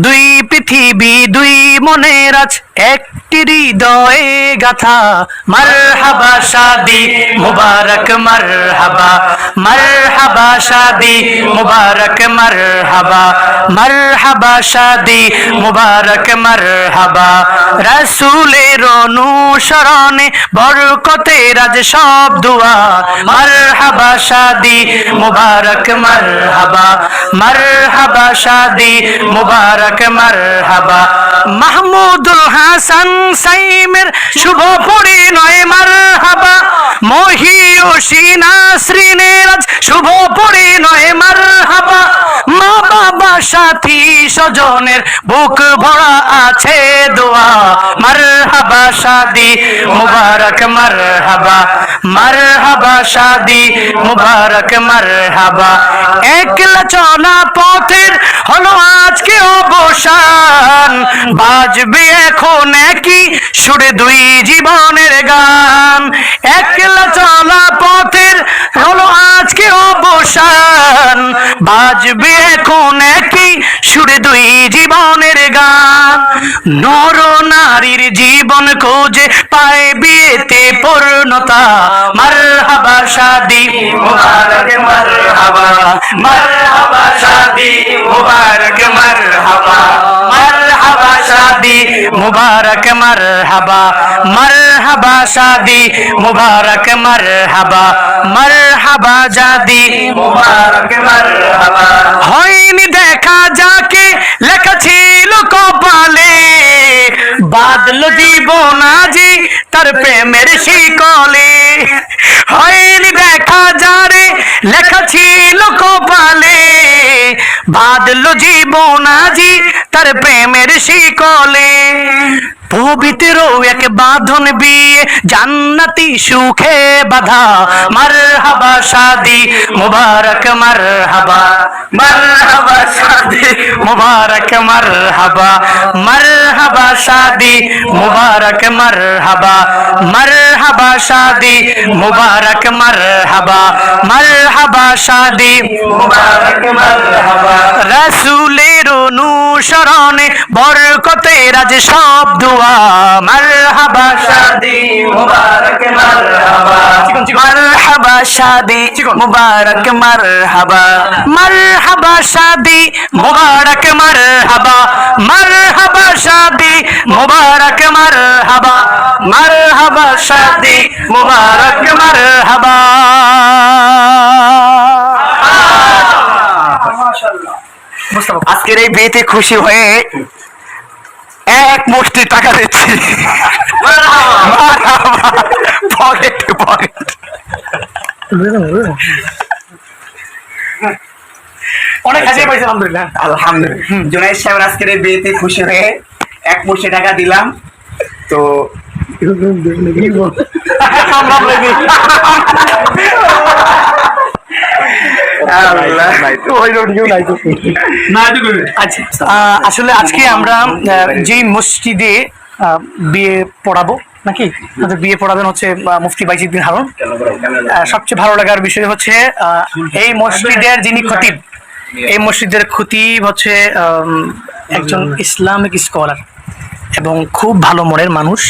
দুই পৃথিবী দুই মনের আজ একটি হৃদয়ে গাথা। মারহাবা শাদি মুবারক মারহাবা, মারহাবা শাদি মুবারক মারহাবা, মারহাবা শাদি মুবারক মারহাবা। রাসূলের অনুসরণে বরকতের আজ সব দুয়া। মারহাবা শাদি মুবারক মারহাবা, মারহাবা শাদি মুবারক মারহাবা। মাহমুদুল হাসান সাইমের শুভ পরিণয় মারহাবা। মহিয়সী নাসরিনের আজ শুভ পরিণয় মারহাবা। মা বাবা সাথী স্বজনের বুক ভরা আছে দোয়া। মারহাবা শাদি মুবারক মারহাবা, মারহাবা শাদি মুবারক মারহাবা। একলা চলা পথের হলো আজকে অবসান, বাজবে এখন একই সুরে দুই জীবনের গান। একলা চলা পথের হলো আজকে অবসান, বাজবে এখন একই সুরে দুই জীবনের গান। নর নারীর জীবন খোঁজে পায় বিয়েতে পূর্ণতা। মারহাবা শাদি মুবারক মারহাবা, মারহাবা শাদি মুবারক মারহাবা, মারহাবা শাদি মুবারক মারহাবা, মারহাবা শাদি মুবারক মারহাবা, মারহাবা শাদি মুবারক মারহাবা। হয়নি দেখা যাকে লেখা ছিল কপালে, বাদলো জীবন আজি তার প্রেমের শিকলে। হয়নি দেখা যারে লেখা ছিল কপালে, বাদলো জীবন আজি তার প্রেমের শিকলে। পবিত্র এক বাঁধন বিয়ে জান্নাতি সুখে বাধা। মারহাবা শাদি মুবারক মারহাবা, মারহাবা শাদি মুবারক মারহাবা, মারহাবা শাদি মুবারক মারহাবা, মারহাবা শাদি মুবারক মারহাবা, মারহাবা শাদি মুবারক মারহাবা। রাসূলের অনুসরণে বরকতের আজ সব দুয়া। মারহাবা শাদি মুবারক মারহাবা, মারহাবা শাদি মুবারক মারহাবা, মারহাবা শাদি মুবারক মারহাবা, মারহাবা শাদি মুবারক মারহাবা, মারহাবা শাদি মুবারক মারহাবা। আজকের এই বিয়েতে খুশি হয়ে এক মুষ্টি টাকা দিচ্ছি। পকেট পকেট অনেক হাসি পাইছে আলহামদুলিল্লাহ। আলহামদুলিল্লাহ জুনাইদ সাহেব আজকের এই বিয়েতে খুশি হয়ে এক মুষ্টি টাকা দিলাম। তো আসলে আজকে আমরা যে মসজিদে বিয়ে পড়াবো নাকি বিয়ে পড়াবেন হচ্ছে মুফতি বাইজিদ বিন হারুন। সবচেয়ে ভালো লাগার বিষয় হচ্ছে এই মসজিদের যিনি খতিব, এই মসজিদের খতিব হচ্ছে একজন ইসলামিক স্কলার এবং খুব ভালো মনের মানুষ,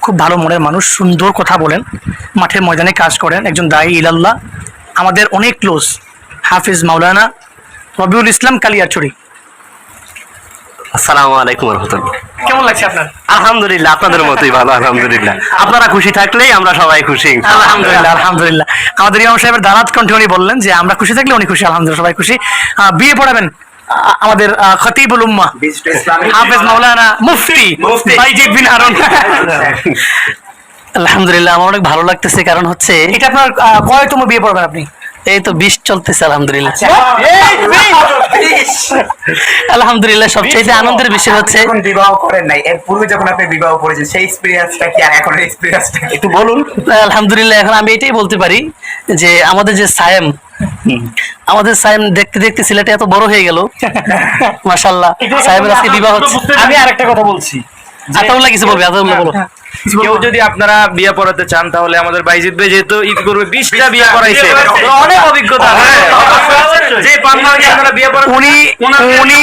খুব ভালো মনের মানুষ, সুন্দর কথা বলেন, মাঠে ময়দানে কাজ করেন, একজন দায়ী ইলাল্লাহ, আমাদের অনেক ক্লোজ হাফিজ মাওলানা রবিউল ইসলাম কালিয়াছড়ি। আসসালামু আলাইকুম রহমতুল্লাহ। কেমন লাগছে আপনার? আলহামদুলিল্লাহ, আপনাদের মতোই ভালো আলহামদুলিল্লাহ। আপনারা খুশি থাকলেই আমরা সবাই খুশি। আলহামদুলিল্লাহ আলহামদুলিল্লাহ। আমাদের ইমাম সাহেবের দারাত কণ্ঠে উনি বললেন যে আমরা খুশি থাকলে উনি খুশি, আলহামদুলিল্লাহ সবাই খুশি। বিয়ে পড়াবেন আমাদের খতিবুল উম্মাহ হাফেজ মাওলানা মুফতি বাইজিদ বিন হারুন। আলহামদুলিল্লাহ আমার অনেক ভালো লাগতেছে, কারণ হচ্ছে এটা আপনার কয়তম বিয়ে পড়বেন আপনি? এই তো 20 চলতেছে আলহামদুলিল্লাহ। আলহামদুলিল্লাহ সবচেয়ে আনন্দের বিষয় হচ্ছে বিবাহ করেন নাই, এর পূর্বে যখন আপনি বিবাহ করেছেন সেই এক্সপেরিয়েন্সটা কি আর এখনের এক্সপেরিয়েন্সটা একটু বলুন। আলহামদুলিল্লাহ এখন আমি এটাই বলতে পারি যে আমাদের যে সায়েম, আমাদের সায়েম দেখতে দেখতে ছেলেটা এত বড় হয়ে গেল মাশাআল্লাহ। সায়েমের আজকে বিবাহ হচ্ছে। আমি আরেকটা কথা বলছি, আতাউল্লাহ কিছু বলবে, আতাউল্লাহ বলো। কেউ যদি আপনারা বিয়ে পড়াতে চান তাহলে আমাদের বাইজিদ ভাই যেহেতু ঈদ করবে 20টা বিয়ে করাইছে, অনেক অভিজ্ঞতা, যে পান্নাকে আপনারা বিয়ে পড়াতে উনি